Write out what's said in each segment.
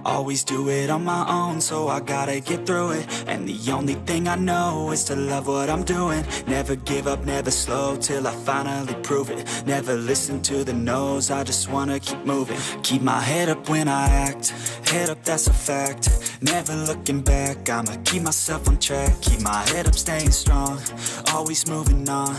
Always do it on my own, so I gotta get through it. And the only thing I know is to love what I'm doing. Never give up, never slow, till I finally prove it. Never listen to the no's, I just wanna keep moving. Keep my head up when I act, head up, that's a fact. Never looking back, I'ma keep myself on track. Keep my head up, staying strong, always moving on.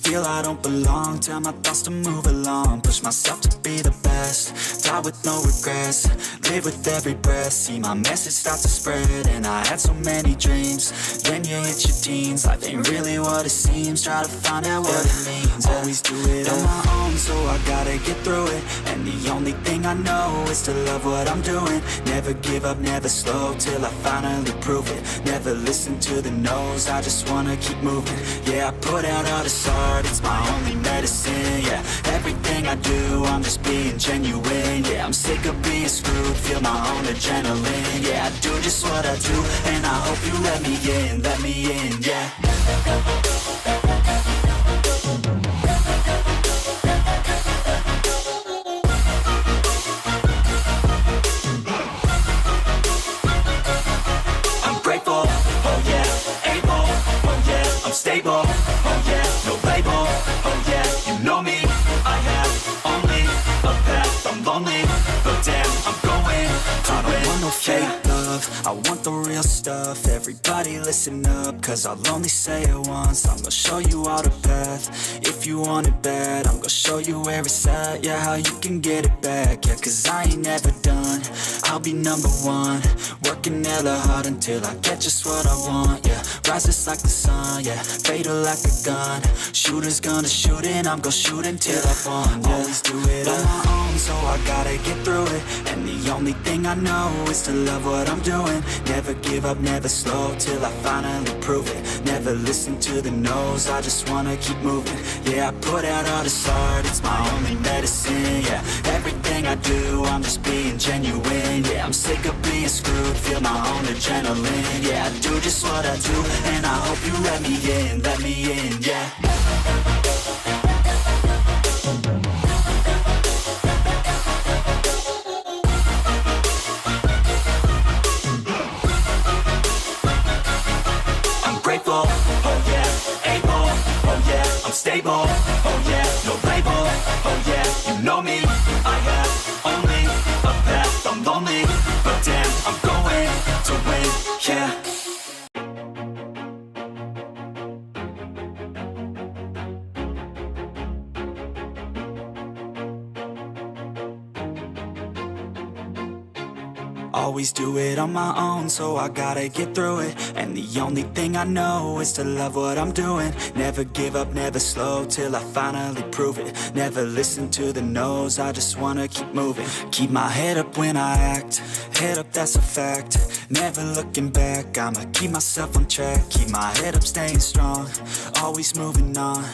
Feel I don't belong, tell my thoughts to move along. Push myself to be the best, die with no regrets. Live with every breath, see my message start to spread. And I had so many dreams, then you hit your teens. Life ain't really what it seems, try to find out what it means. Always do it on my own, so I gotta get through it. And the only thing I know is to love what I'm doing. Never give up, never slow, till I finally prove it. Never listen to the no's, I just wanna keep moving. Yeah, I put out all this art, it's my only medicine. Yeah, everything I do, I'm just being genuine. Yeah, I'm sick of being screwed, feel my own adrenaline. Yeah, I do just what I do, and I hope you let me in, yeah. I'm grateful, oh yeah, able, oh yeah, I'm stable, oh yeah, no label, oh yeah, you know me, I have only a path, I'm lonely, but damn, I'm going to win. I don't want no fake love, I want the real stuff. Everybody listen up, cause I'll only say it once. I'm gonna show you all the path, if you want it bad. I'm gonna show you where it's at, yeah, how you can get it back. Yeah, cause I ain't never done, I'll be number one. Working hella hard until I get just what I want, yeah. Rises like the sun, yeah, fatal like a gun. Shooter's gonna shoot and I'm gonna shoot until I won, yeah. Always do it on my own, so I gotta get through it. And the only thing I know is to love what I'm doing. Never give up, never slow, till I finally prove it. Never listen to the no's, I just wanna keep moving. Yeah, I put out all this art, it's my only medicine. Yeah, everything I do, I'm just being genuine. Yeah, I'm sick of being screwed, feel my own adrenaline. Yeah, I do just what I do, and I hope you let me in, yeah. Oh yeah, able, oh yeah, I'm stable, oh yeah, no label, oh yeah, you know me, I have only a path, I'm lonely, but damn, I'm going to win, yeah. Always do it on my own, so I gotta get through it. And the only thing I know is to love what I'm doing. Never give up, never slow, till I finally prove it. Never listen to the no's, I just wanna keep moving. Keep my head up when I act, head up, that's a fact. Never looking back, I'ma keep myself on track. Keep my head up, staying strong, always moving on.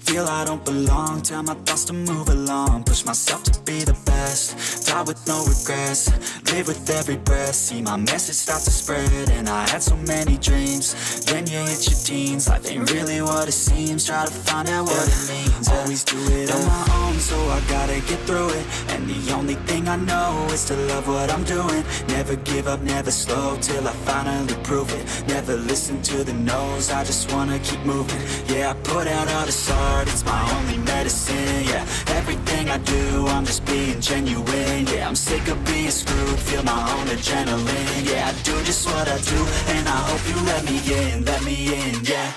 Feel I don't belong, tell my thoughts to move along. Push myself to be the best, die with no regrets. Live with every breath, see my message start to spread. And I had so many dreams, then you hit your teens. Life ain't really what it seems, try to find out what it means. Always do it on my own, so I gotta get through it. And the only thing I know is to love what I'm doing. Never give up, never slow, till I finally prove it. Never listen to the no's, I just wanna keep moving. Yeah, I put out all this art, it's my only medicine. Yeah, everything I do, I'm just being genuine. Yeah, I'm sick of being screwed, feel my own adrenaline. Yeah, I do just what I do, and I hope you let me in, yeah.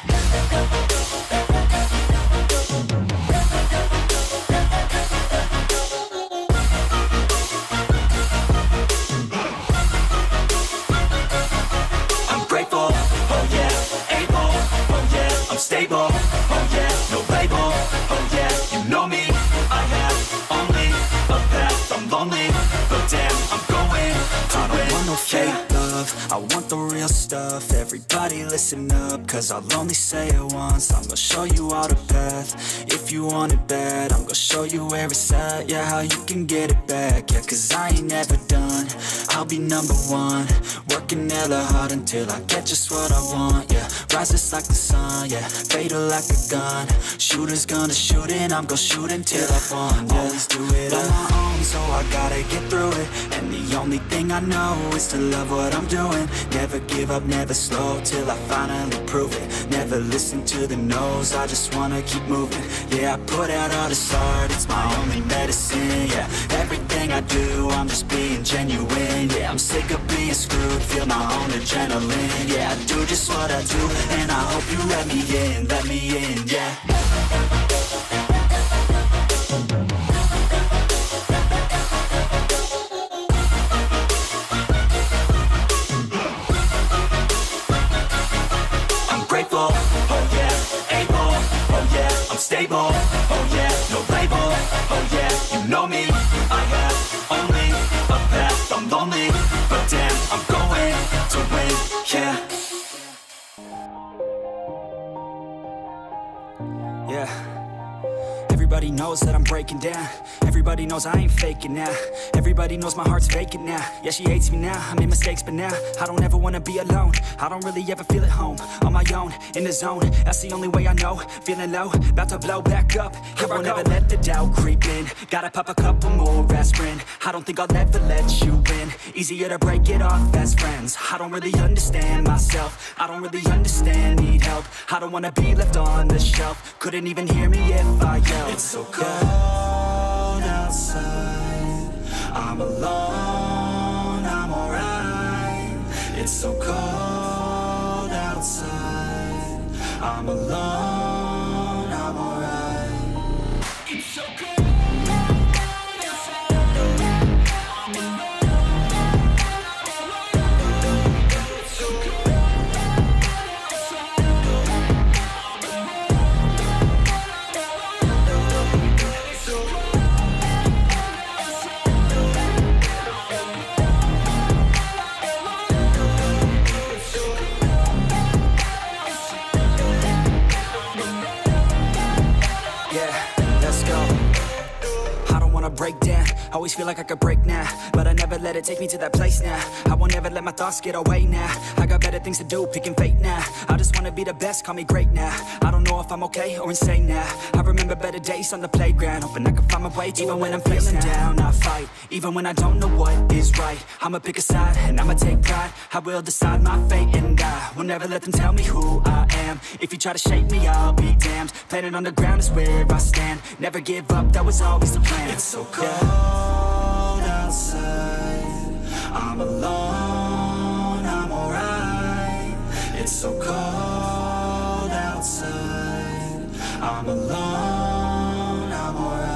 I'm grateful, oh yeah, able, oh yeah, I'm stable, oh yeah, no label, oh yeah, you know me, I have only a path, I'm lonely, but damn, I'm going to win. I don't want no fake love, I want the real stuff. Everybody listen up, cause I'll only say it once. I'm gonna show you all the path, if you want it bad. I'm gonna show you where it's at, yeah, how you can get it back. Yeah, cause I ain't never done, I'll be number one. Working hella hard until I get just what I want, yeah. Rise just like the sun, yeah. Fatal like a gun. Shooters gonna shoot and I'm gonna shoot until I won, yeah. Always do it on my own, so I gotta get through it. And the only thing I know is to love what I'm doing. Never give up, never slow, till I finally prove it. Never listen to the no's, I just wanna keep moving. Yeah, I put out all this art, it's my only medicine, yeah. Everything I do, I'm just being genuine, yeah. I'm sick of being screwed, feel my own adrenaline, yeah. I do just what I do, and I hope you let me in, yeah. Grateful, oh yeah, able, oh yeah, I'm stable, oh yeah, no label, oh yeah, you know me, I have only a path, I'm lonely, but damn, I'm going to win, yeah. Yeah. Everybody knows that I'm breaking down. Everybody knows I ain't faking now. Everybody knows my heart's vacant now. Yeah, she hates me now, I made mistakes but now I don't ever wanna be alone. I don't really ever feel at home. On my own, in the zone, that's the only way I know. Feeling low, about to blow back up. Here I won't ever let the doubt creep in. Gotta pop a couple more aspirin. I don't think I'll ever let you in. Easier to break it off as friends. I don't really understand myself. I don't really understand, need help. I don't wanna be left on the shelf. Couldn't even hear me if I yelled. It's so cold outside, I'm alone, I'm alright. It's so cold outside, I'm alone, I'm alright. It's so cold outside, I'm alone, it's so cold outside, break down, always feel like I could break now, but I never let it take me to that place now. I won't ever let my thoughts get away now. I got better things to do, picking fate now. I just wanna be the best, call me great now. I don't know if I'm okay or insane now. I remember better days on the playground, hoping I can find my way. Even when I'm feeling down, I fight. Even when I don't know what is right, I'ma pick a side and I'ma take pride. I will decide my fate and I will never let them tell me who I am. If you try to shake me, I'll be damned. Planet on the ground is where I stand. Never give up, that was always the plan. It's so cold outside, I'm alone, I'm alright. It's so cold outside, I'm alone, I'm alright.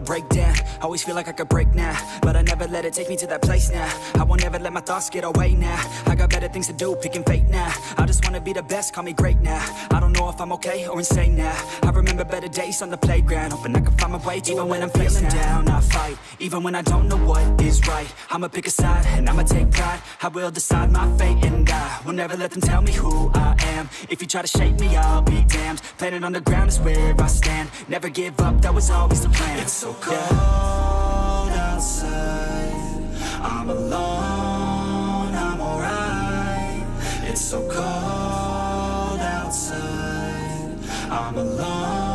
Break down, always feel like I could break now, but I never let it take me to that place now. I won't ever let my thoughts get away now. I got better things to do, picking fate now. I just wanna be the best, call me great now. I don't know if I'm okay or insane now. I remember better days on the playground, hoping I can find my way. Even when I'm feeling down, I fight. Even when I don't know what is right, I'ma pick a side and I'ma take pride. I will decide my fate and I will never let them tell me who I am. If you try to shake me, I'll be damned. Planet on the ground is where I stand. Never give up, that was always the plan. It's so cold outside, I'm alone, I'm alright. It's so cold outside, I'm alone.